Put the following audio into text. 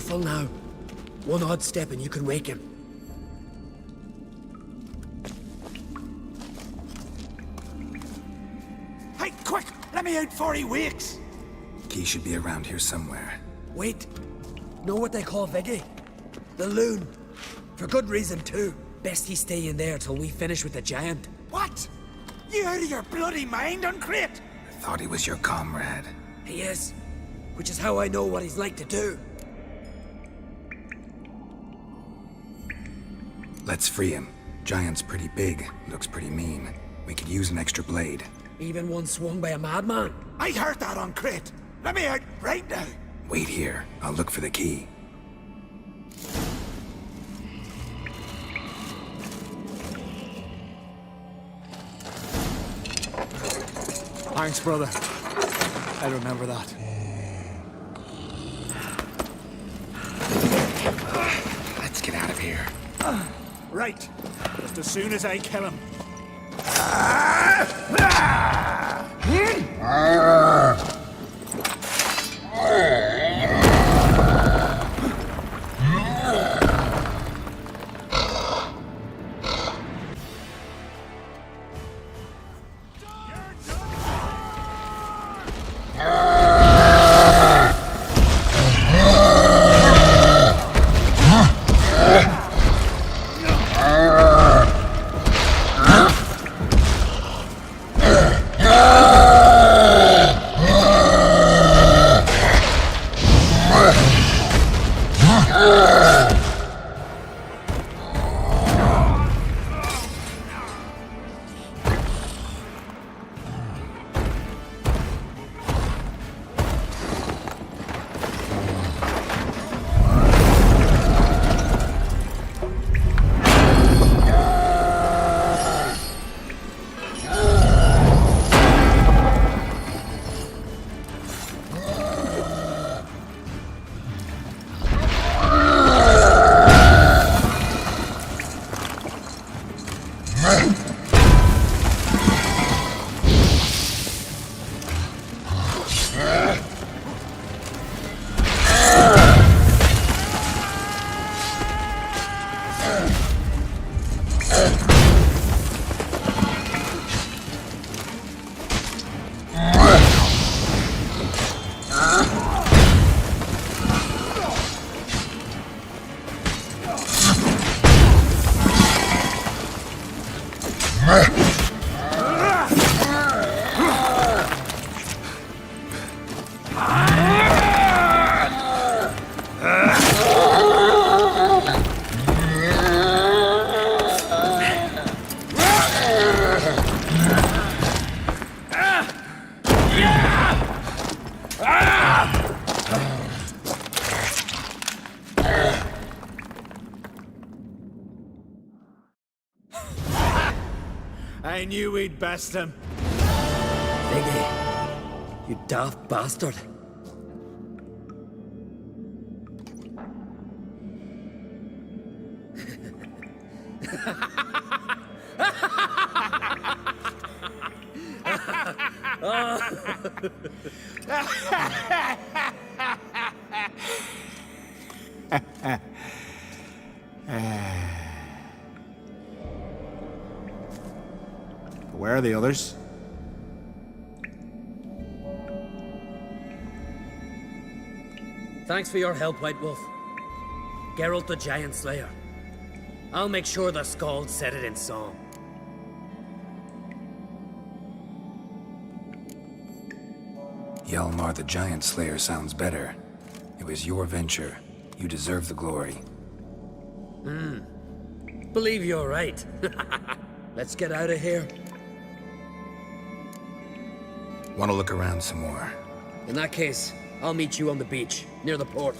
Careful now. One odd step and you can wake him. Hey, quick! Let me out before he wakes! Key should be around here somewhere. Wait. Know what they call Viggy? The loon. For good reason, too. Best he stay in there till we finish with the giant. What? You out of your bloody mind, Uncrate? I thought he was your comrade. He is. Which is how I know what he's like to do. Let's free him. Giant's pretty big, looks pretty mean. We could use an extra blade. Even one swung by a madman. I heard that, Uncrate. Let me out right now. Wait here. I'll look for the key. Thanks, brother. I remember that. Let's get out of here. Right. Just as soon as I kill him. I knew we'd best him. Viggy, you daft bastard. Where are the others? Thanks for your help, White Wolf. Geralt the Giant Slayer. I'll make sure the Skald said it in song. Hjalmar the Giant Slayer sounds better. It was your venture. You deserve the glory. Believe you're right. Let's get out of here. Want to look around some more? In that case, I'll meet you on the beach, near the port.